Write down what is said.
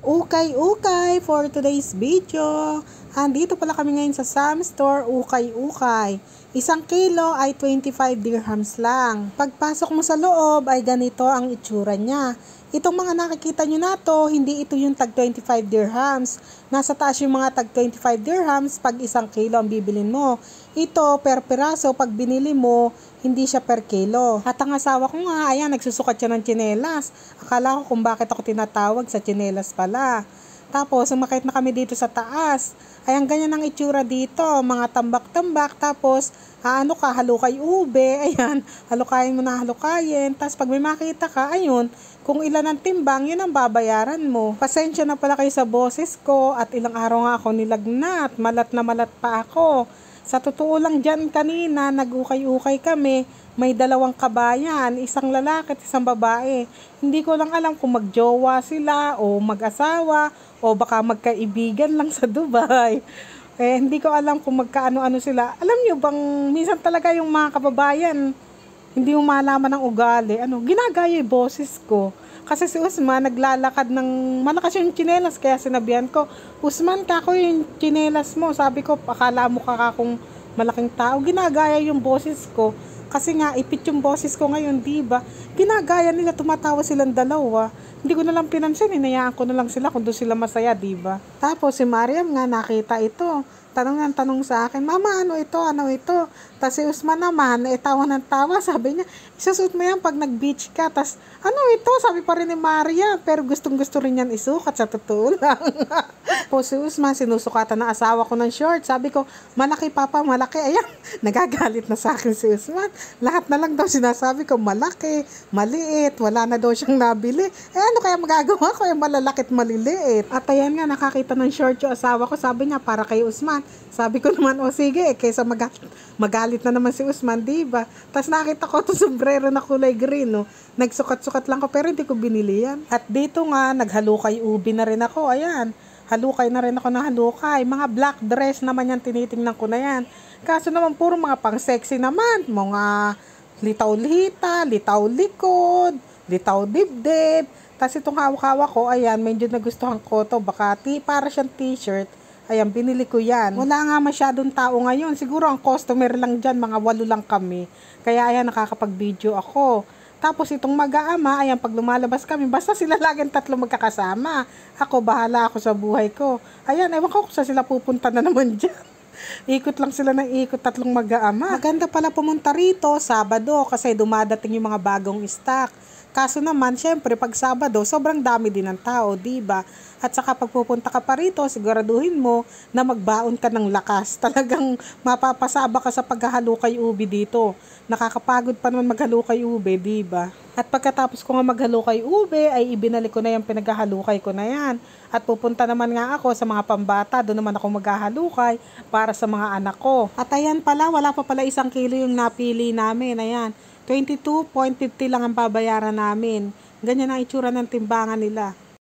Ukay-ukay for today's video. Andito pala kami ngayon sa Sam Store, ukay-ukay. 1 kilo ay 25 dirhams lang. Pagpasok mo sa loob ay ganito ang itsura niya. Itong mga nakikita nyo na to, hindi ito yung tag 25 dirhams. Nasa taas yung mga tag 25 dirhams pag 1 kilo ang bibilin mo. Ito per piraso pag binili mo, hindi siya per kilo. At ang asawa ko nga, ayan, nagsusukat siya ng tsinelas. Akala ko kung bakit ako tinatawag sa tsinelas pala. Tapos, umakit na kami dito sa taas. Ayan, ganyan ang itsura dito. Mga tambak-tambak. Tapos, halukay ube. Ayan, halukayin mo na halukayin. Tapos, pag may makita ka, ayun, kung ilan ang timbang, yun ang babayaran mo. Pasensya na pala kayo sa boses ko. At ilang araw nga ako nilagnat. Malat na malat pa ako. Sa totoo lang dyan kanina, nag-ukay-ukay kami. May 2 kabayan, 1 lalaki at 1 babae. Hindi ko lang alam kung magjowa sila o mag-asawa o baka magkaibigan lang sa Dubai. Hindi ko alam kung magkaano-ano sila. Alam nyo bang minsan talaga yung mga kababayan, hindi mo malaman ng ugali. Ginagaya yung boses ko. Kasi si Usman naglalakad ng malakas yung tsinelas, kaya sinabihan ko, Usman, kako yung tsinelas mo. Sabi ko, akala mo kakong malaking tao. Ginagaya yung boses ko. Kasi nga, ipit yung boses ko ngayon, diba? Ginagaya nila, tumatawa silang dalawa. Hindi ko na lang pinansin, hinayaan ko na lang sila kung doon sila masaya, diba? Tapos si Mariam nga nakita ito. Tanong sa akin, Mama, ano ito? Ano ito? Tapos si Usman naman, tawa ng tawa. Sabi niya, isusuot mo yan pag nag-beach ka. Tapos, ano ito? Sabi pa rin ni Maria. Pero gustong-gusto rin yan isukat, sa totoo lang. Po si Usman, sinusukatan ng asawa ko ng short. Sabi ko, malaki papa, malaki. Ayan, nagagalit na sa akin si Usman. Lahat na lang daw sinasabi ko, malaki, maliit, wala na daw siyang nabili. Ano kaya magagawa ko? Malalaki at maliliit. At ayan nga, nakakita ng short yung asawa ko. Sabi niya, para kay Usman. Sabi ko naman, sige, kaysa magalit na naman si Usman, diba? Tapos nakita ko itong sombrero na kulay green, no? Nagsukat-sukat lang ko, pero hindi ko binili yan. At dito nga, naghalukay ubi na rin ako, ayan. Halukay na rin ako ng halukay. Mga black dress naman yan, tinitingnan ko na yan. Kaso naman, puro mga pang-sexy naman. Mga litaw-lita, litaw-likod, litaw-dibdib. Tapos itong hawak-hawak ko, ayan, medyo nagustuhan ko to. Baka para siyang t-shirt. Ayan, binili ko yan. Wala nga masyadong tao ngayon. Siguro ang customer lang dyan, mga 8 lang kami. Kaya ayan, nakakapag-video ako. Tapos itong mag-aama, ayan, pag lumalabas kami, basta sila laging 3 magkakasama. Ako, bahala ako sa buhay ko. Ayan, ewan ko kung saan sila pupunta na naman dyan. Ikot lang sila ng ikot, 3 mag-aama. Maganda pala pumunta rito, Sabado, kasi dumadating yung mga bagong stock. Kaso naman, syempre, pag Sabado, sobrang dami din ng tao, diba? At saka pag pupunta ka pa rito, siguraduhin mo na magbaon ka ng lakas. Talagang mapapasaba ka sa paghahalukay ube dito. Nakakapagod pa naman maghalukay ube, diba? At pagkatapos ko nga maghalukay ube, ay ibinalik ko na yung pinaghahalukay ko na yan. At pupunta naman nga ako sa mga pambata, doon naman ako maghahalukay para sa mga anak ko. At ayan pala, wala pa pala 1 kilo yung napili namin, ayan. 22.50 lang ang babayaran namin. Ganyan ang itsura ng timbangan nila.